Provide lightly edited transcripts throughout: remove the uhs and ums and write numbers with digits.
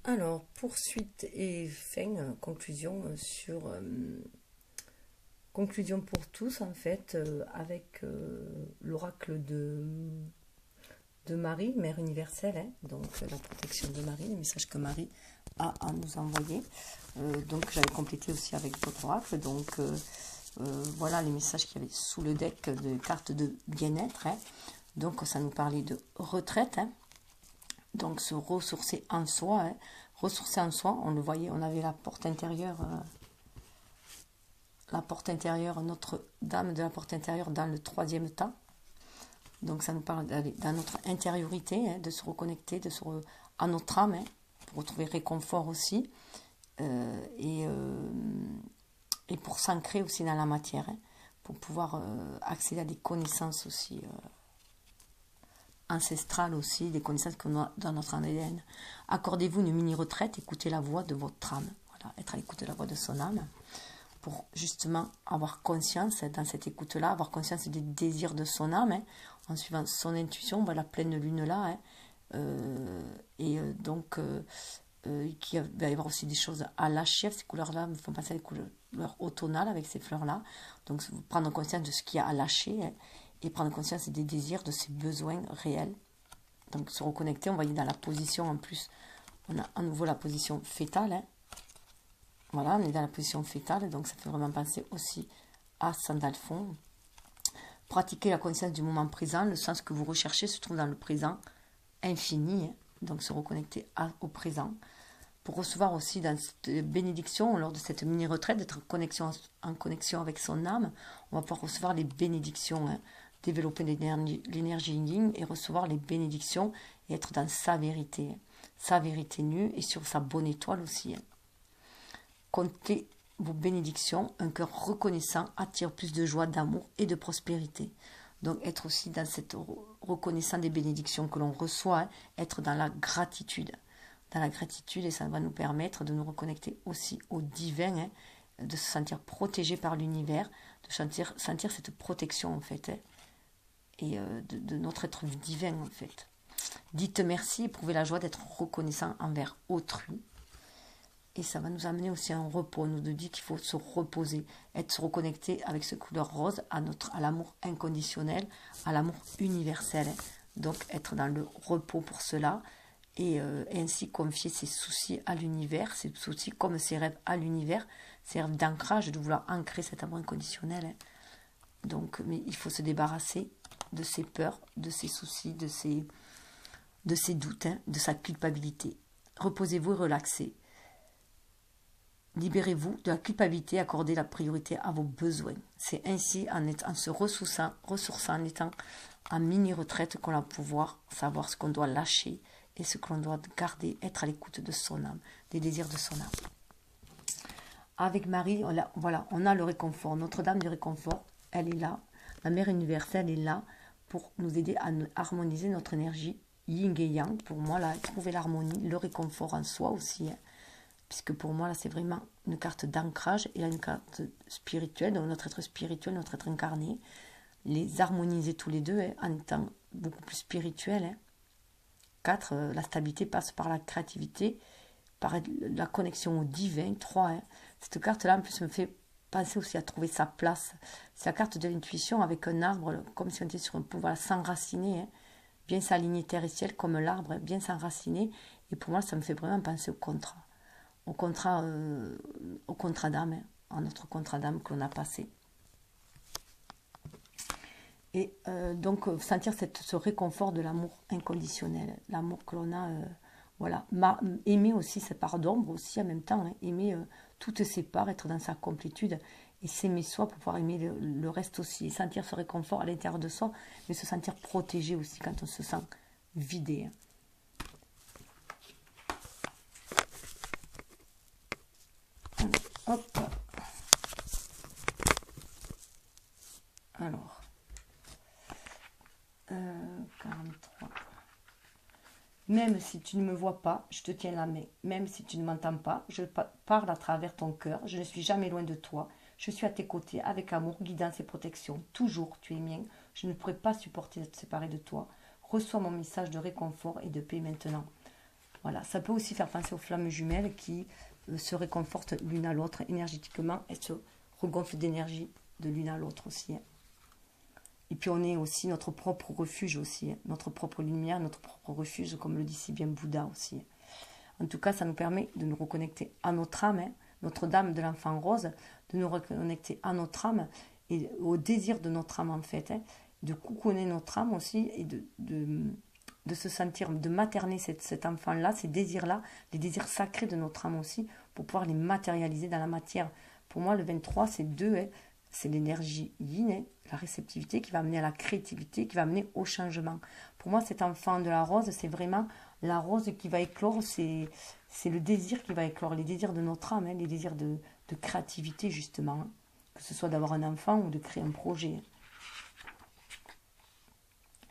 Alors, poursuite et fin, conclusion conclusion pour tous en fait, avec l'oracle de Marie, Mère universelle, hein, donc la protection de Marie, les messages que Marie a à nous envoyer. Donc j'avais complété aussi avec d'autres oracles, donc voilà les messages qu'il y avait sous le deck de cartes de bien-être, hein. Donc ça nous parlait de retraite, hein. Donc se ressourcer en soi, hein. Ressourcer en soi, on le voyait, on avait la porte intérieure, Notre-Dame de la porte intérieure dans le troisième temps. Donc ça nous parle d'aller dans notre intériorité, hein, de se reconnecter à notre âme, hein, pour retrouver réconfort aussi, et pour s'ancrer aussi dans la matière, hein, pour pouvoir accéder à des connaissances aussi ancestrales aussi, des connaissances qu'on a dans notre ADN. Accordez-vous une mini-retraite, écoutez la voix de votre âme. Voilà, être à l'écoute de la voix de son âme, pour justement avoir conscience, dans cette écoute-là, avoir conscience des désirs de son âme, hein, en suivant son intuition, la pleine lune là, hein, donc qu'il va y avoir aussi des choses à lâcher. Ces couleurs-là me font passer à des couleurs automnales avec ces fleurs-là. Donc prendre conscience de ce qu'il y a à lâcher, hein, et prendre conscience des désirs, de ses besoins réels. Donc se reconnecter, on va y dans la position en plus, on a à nouveau la position fétale, hein. Voilà, on est dans la position fétale, donc ça fait vraiment penser aussi à Sandalphon. Pratiquer la conscience du moment présent, le sens que vous recherchez se trouve dans le présent infini, hein. Donc se reconnecter au présent. Pour recevoir aussi dans cette bénédiction, lors de cette mini-retraite, d'être en connexion avec son âme, on va pouvoir recevoir les bénédictions, hein. Développer l'énergie yin et recevoir les bénédictions et être dans sa vérité nue et sur sa bonne étoile aussi, hein. Comptez vos bénédictions, un cœur reconnaissant attire plus de joie, d'amour et de prospérité. Donc être aussi dans cette reconnaissance des bénédictions que l'on reçoit, hein, être dans la gratitude. Dans la gratitude, et ça va nous permettre de nous reconnecter aussi au divin, hein, de se sentir protégé par l'univers, de sentir cette protection en fait, hein, et de notre être divin en fait. Dites merci, éprouvez la joie d'être reconnaissant envers autrui. Et ça va nous amener aussi à un repos. On nous dit qu'il faut se reposer, se reconnecter avec ce couleur rose à l'amour inconditionnel, à l'amour universel. Donc être dans le repos pour cela, et ainsi confier ses soucis à l'univers, ses soucis comme ses rêves à l'univers, ses rêves d'ancrage, de vouloir ancrer cet amour inconditionnel, hein. Donc, mais il faut se débarrasser de ses peurs, de ses soucis, de ses doutes, hein, de sa culpabilité. Reposez-vous et relaxez. Libérez-vous de la culpabilité, accordez la priorité à vos besoins. C'est ainsi, en se ressourçant, en étant en mini-retraite, qu'on va pouvoir savoir ce qu'on doit lâcher et ce que l'on doit garder, être à l'écoute de son âme, des désirs de son âme. Avec Marie, on a le réconfort. Notre-Dame du réconfort, elle est là. La Mère universelle est là pour nous aider à harmoniser notre énergie yin et yang. Pour moi, là, trouver l'harmonie, le réconfort en soi aussi, hein. Puisque pour moi, là, c'est vraiment une carte d'ancrage et là, une carte spirituelle, donc notre être spirituel, notre être incarné. Les harmoniser tous les deux, hein, en étant beaucoup plus spirituel, hein. 4, la stabilité passe par la créativité, par la connexion au divin. 3, hein, cette carte-là, en plus, me fait penser aussi à trouver sa place. C'est la carte de l'intuition avec un arbre, comme si on était sur un pouvoir s'enraciner, hein, bien s'aligner terre et ciel comme l'arbre, hein, bien s'enraciner. Et pour moi, ça me fait vraiment penser au contrat. Au contrat d'âme, hein, à notre contrat d'âme que l'on a passé. Et donc, sentir ce réconfort de l'amour inconditionnel, l'amour que l'on a, voilà. Aimer aussi cette part d'ombre, aussi en même temps, hein, aimer toutes ses parts, être dans sa complétude et s'aimer soi pour pouvoir aimer le reste aussi. Et sentir ce réconfort à l'intérieur de soi, mais se sentir protégé aussi quand on se sent vidé, hein. Hop. Alors, 43. Même si tu ne me vois pas, je te tiens la main. Même si tu ne m'entends pas, je parle à travers ton cœur. Je ne suis jamais loin de toi. Je suis à tes côtés avec amour, guidance et protection. Toujours, tu es mien. Je ne pourrais pas supporter d'être séparé de toi. Reçois mon message de réconfort et de paix maintenant. Voilà, ça peut aussi faire penser aux flammes jumelles qui se réconfortent l'une à l'autre énergétiquement et se regonflent d'énergie de l'une à l'autre aussi. Hein. Et puis on est aussi notre propre refuge aussi, hein. Notre propre lumière, notre propre refuge, comme le dit si bien Bouddha aussi. Hein. En tout cas, ça nous permet de nous reconnecter à notre âme, hein, notre dame de l'enfant rose, de nous reconnecter à notre âme et au désir de notre âme en fait, hein, de coucouner notre âme aussi et de se sentir, de materner cet enfant-là, ces désirs-là, les désirs sacrés de notre âme aussi, pour pouvoir les matérialiser dans la matière. Pour moi, le 23, c'est deux, hein, c'est l'énergie yin, hein, la réceptivité qui va amener à la créativité, qui va amener au changement. Pour moi, cet enfant de la rose, c'est vraiment la rose qui va éclore, c'est le désir qui va éclore, les désirs de notre âme, hein, les désirs de créativité justement, hein, que ce soit d'avoir un enfant ou de créer un projet.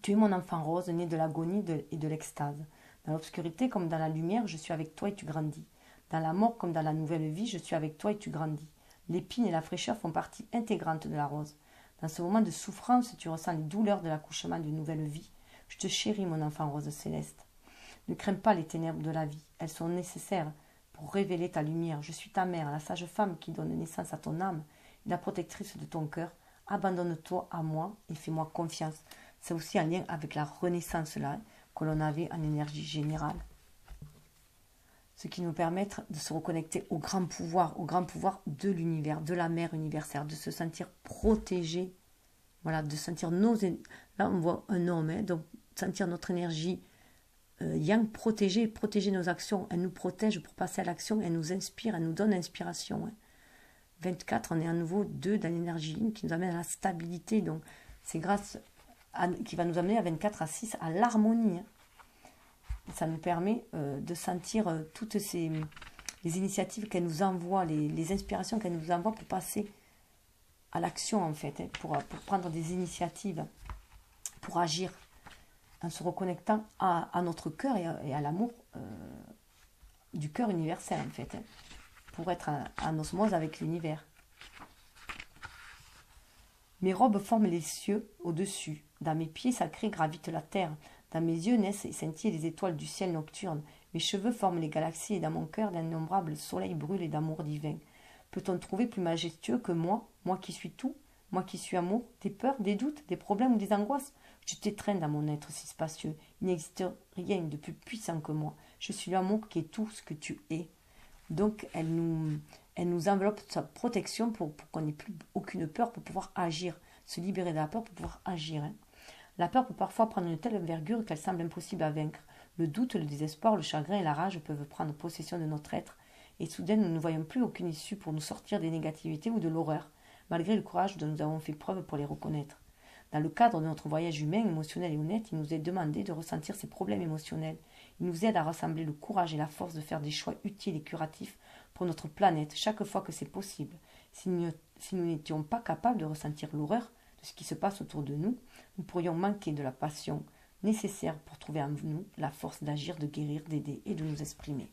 Tu es mon enfant rose, né de l'agonie et de l'extase. Dans l'obscurité comme dans la lumière, je suis avec toi et tu grandis. Dans la mort comme dans la nouvelle vie, je suis avec toi et tu grandis. L'épine et la fraîcheur font partie intégrante de la rose. Dans ce moment de souffrance, tu ressens les douleurs de l'accouchement d'une nouvelle vie. Je te chéris, mon enfant rose céleste. Ne crains pas les ténèbres de la vie. Elles sont nécessaires pour révéler ta lumière. Je suis ta mère, la sage femme qui donne naissance à ton âme, la protectrice de ton cœur. Abandonne-toi à moi et fais-moi confiance. C'est aussi un lien avec la renaissance là, que l'on avait en énergie générale. Ce qui nous permet de se reconnecter au grand pouvoir de l'univers, de la mère universelle, de se sentir protégé, voilà, de sentir nos... Là, on voit un homme, hein, donc sentir notre énergie yang protéger nos actions. Elle nous protège pour passer à l'action, elle nous inspire, elle nous donne inspiration. Hein. 24, on est à nouveau 2 dans l'énergie yin qui nous amène à la stabilité, donc c'est grâce qui va nous amener à 24 à 6 à l'harmonie. Hein. Ça nous permet de sentir toutes les initiatives qu'elle nous envoie, les inspirations qu'elle nous envoie pour passer à l'action en fait, hein, pour prendre des initiatives, pour agir en se reconnectant à notre cœur et à l'amour du cœur universel en fait, hein, pour être en osmose avec l'univers. Mes robes forment les cieux au-dessus. Dans mes pieds sacrés gravite la terre. Dans mes yeux naissent et scintillent les étoiles du ciel nocturne. Mes cheveux forment les galaxies et dans mon cœur d'innombrables soleils brûlent d'amour divin. Peut-on trouver plus majestueux que moi qui suis tout, moi qui suis amour, des peurs, des doutes, des problèmes ou des angoisses? Je t'étreins dans mon être si spacieux. Il n'existe rien de plus puissant que moi. Je suis l'amour qui est tout ce que tu es. Donc elle nous enveloppe de sa protection pour qu'on n'ait plus aucune peur, pour pouvoir agir, se libérer de la peur pour pouvoir agir. Hein. La peur peut parfois prendre une telle envergure qu'elle semble impossible à vaincre. Le doute, le désespoir, le chagrin et la rage peuvent prendre possession de notre être, et soudain nous ne voyons plus aucune issue pour nous sortir des négativités ou de l'horreur, malgré le courage dont nous avons fait preuve pour les reconnaître. Dans le cadre de notre voyage humain, émotionnel et honnête, il nous est demandé de ressentir ces problèmes émotionnels. Il nous aide à rassembler le courage et la force de faire des choix utiles et curatifs pour notre planète chaque fois que c'est possible. Si nous n'étions pas capables de ressentir l'horreur de ce qui se passe autour de nous, nous pourrions manquer de la passion nécessaire pour trouver en nous la force d'agir, de guérir, d'aider et de nous exprimer.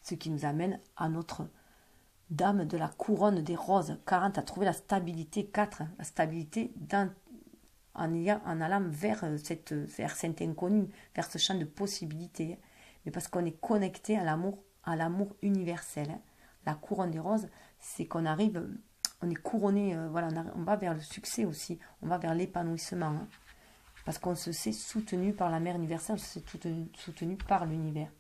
Ce qui nous amène à notre dame de la couronne des roses. 40 a trouvé la stabilité. 4, la stabilité en allant vers cet inconnu, vers ce champ de possibilités. Mais parce qu'on est connecté à l'amour universel. Hein. La couronne des roses, c'est qu'on arrive, on est couronné, voilà, on va vers le succès aussi, on va vers l'épanouissement. Hein. Parce qu'on se sait soutenu par la mère universelle, on se sait soutenu par l'univers.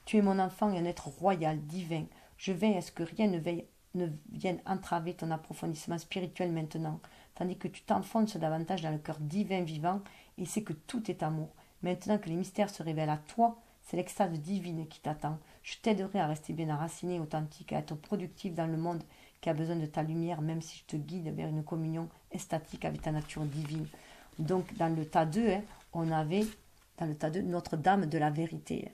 Tu es mon enfant et un être royal, divin. Je veille à ce que rien ne vienne entraver ton approfondissement spirituel maintenant, tandis que tu t'enfonces davantage dans le cœur divin vivant et sais que tout est amour. Maintenant que les mystères se révèlent à toi, c'est l'extase divine qui t'attend. Je t'aiderai à rester bien enraciné, authentique, à être productif dans le monde qui a besoin de ta lumière, même si je te guide vers une communion extatique avec ta nature divine. Donc, dans le tas 2, hein, on avait, dans le tas 2, Notre-Dame de la vérité.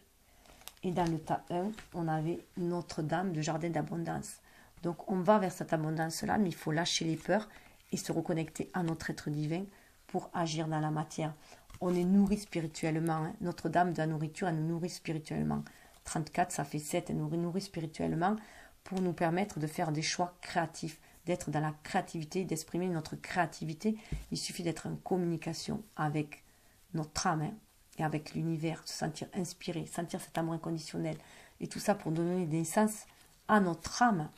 Et dans le tas 1, on avait Notre-Dame de jardin d'abondance. Donc, on va vers cette abondance-là, mais il faut lâcher les peurs et se reconnecter à notre être divin pour agir dans la matière. On est nourri spirituellement. Hein. Notre-Dame de la nourriture, elle nous nourrit spirituellement. 34, ça fait 7, elle nous nourrit spirituellement pour nous permettre de faire des choix créatifs, d'être dans la créativité, d'exprimer notre créativité. Il suffit d'être en communication avec notre âme hein, et avec l'univers, se sentir inspiré, sentir cet amour inconditionnel. Et tout ça pour donner naissance à notre âme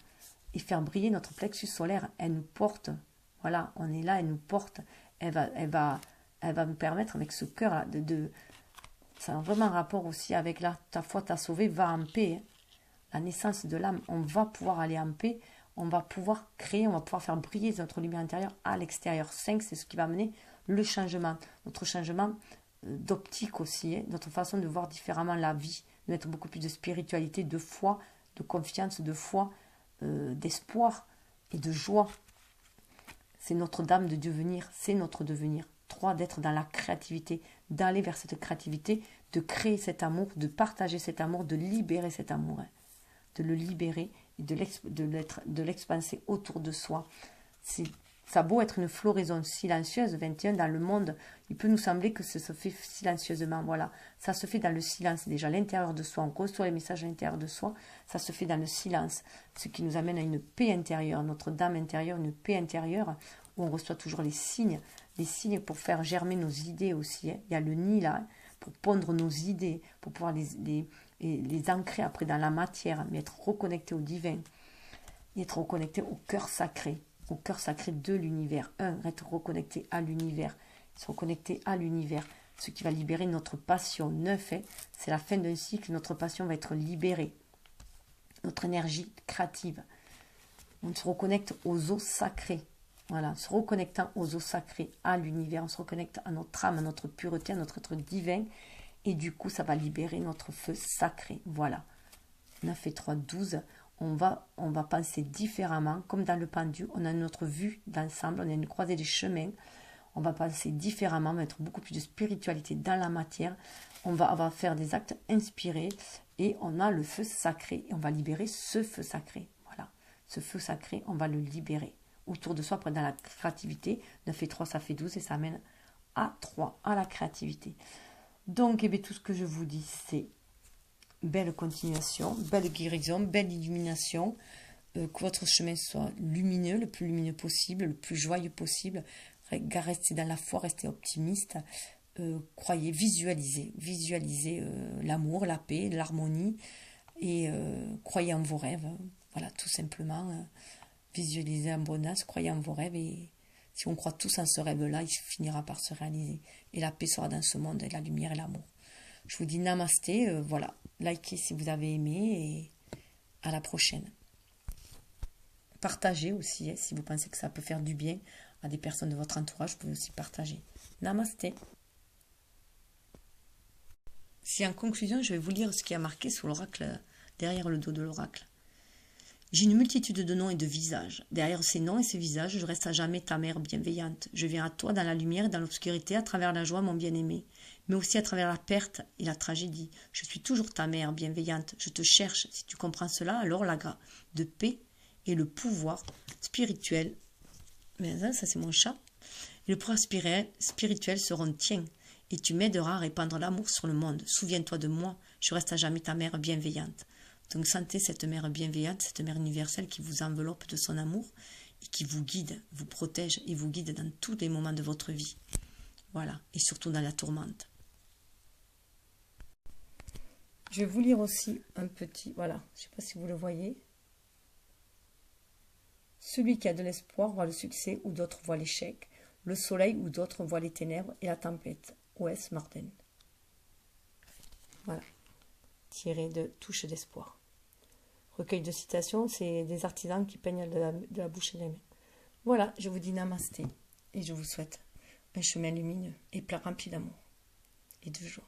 et faire briller notre plexus solaire. Elle nous porte, voilà, on est là, elle nous porte. Elle va nous permettre avec ce cœur ça a vraiment un rapport aussi avec là, ta foi t'a sauvé, va en paix. La naissance de l'âme, on va pouvoir aller en paix, on va pouvoir créer, on va pouvoir faire briller notre lumière intérieure à l'extérieur. 5, c'est ce qui va amener le changement, notre changement d'optique aussi, notre façon de voir différemment la vie, de mettre beaucoup plus de spiritualité, de foi, de confiance, de foi, d'espoir et de joie. C'est notre dame de devenir, c'est notre devenir. 3, d'être dans la créativité, d'aller vers cette créativité, de créer cet amour, de partager cet amour, de libérer cet amour, hein, de le libérer et de l'expanser autour de soi. Ça a beau être une floraison silencieuse, 21, dans le monde, il peut nous sembler que ça se fait silencieusement. Voilà, ça se fait dans le silence, déjà à l'intérieur de soi, on reçoit les messages à l'intérieur de soi, ça se fait dans le silence, ce qui nous amène à une paix intérieure, notre dame intérieure, une paix intérieure, où on reçoit toujours les signes pour faire germer nos idées aussi. Hein. Il y a le nid là, hein, pour pondre nos idées, pour pouvoir les ancrer après dans la matière, mais être reconnecté au divin, et être reconnecté au cœur sacré de l'univers. Être reconnecté à l'univers, se reconnecter à l'univers, ce qui va libérer notre passion. 9, hein, c'est la fin d'un cycle, notre passion va être libérée, notre énergie créative. On se reconnecte aux eaux sacrées. Voilà, en se reconnectant aux eaux sacrées, à l'univers, on se reconnecte à notre âme, à notre pureté, à notre être divin. Et du coup, ça va libérer notre feu sacré. Voilà. 9 et 3, 12. On va penser différemment. Comme dans le pendu, on a notre vue d'ensemble, on a une croisée des chemins. On va penser différemment, on va mettre beaucoup plus de spiritualité dans la matière. On va faire des actes inspirés. Et on a le feu sacré. Et on va libérer ce feu sacré. Voilà. Ce feu sacré, on va le libérer autour de soi, après dans la créativité. 9 et 3, ça fait 12 et ça amène à 3, à la créativité. Donc, eh bien, tout ce que je vous dis, c'est belle continuation, belle guérison, belle illumination, que votre chemin soit lumineux, le plus lumineux possible, le plus joyeux possible. Restez dans la foi, restez optimiste. Croyez, visualisez l'amour, la paix, l'harmonie et croyez en vos rêves. Voilà, tout simplement. Visualisez en bonheur, croyez en vos rêves et si on croit tous en ce rêve-là, il finira par se réaliser. Et la paix sera dans ce monde, et la lumière et l'amour. Je vous dis namasté, voilà. Likez si vous avez aimé et à la prochaine. Partagez aussi, hein, si vous pensez que ça peut faire du bien à des personnes de votre entourage, vous pouvez aussi partager. Namasté. Si en conclusion, je vais vous lire ce qui a marqué sur l'oracle, derrière le dos de l'oracle. J'ai une multitude de noms et de visages. Derrière ces noms et ces visages, je reste à jamais ta mère bienveillante. Je viens à toi dans la lumière et dans l'obscurité, à travers la joie, mon bien-aimé, mais aussi à travers la perte et la tragédie. Je suis toujours ta mère bienveillante. Je te cherche. Si tu comprends cela, alors la grâce de paix et le pouvoir spirituel. Mais ça c'est mon chat. Et le pouvoir spirituel seront tiens. Et tu m'aideras à répandre l'amour sur le monde. Souviens-toi de moi. Je reste à jamais ta mère bienveillante. Donc sentez cette mère bienveillante, cette mère universelle qui vous enveloppe de son amour et qui vous guide, vous protège et vous guide dans tous les moments de votre vie. Voilà, et surtout dans la tourmente. Je vais vous lire aussi un petit, voilà, je ne sais pas si vous le voyez. Celui qui a de l'espoir voit le succès où d'autres voient l'échec, le soleil où d'autres voient les ténèbres et la tempête. O.S. Martin. Voilà, tiré de Touche d'espoir. Recueil de citations, c'est des artisans qui peignent de la bouche et des mains. Voilà, je vous dis namasté et je vous souhaite un chemin lumineux et plein rempli d'amour et de joie.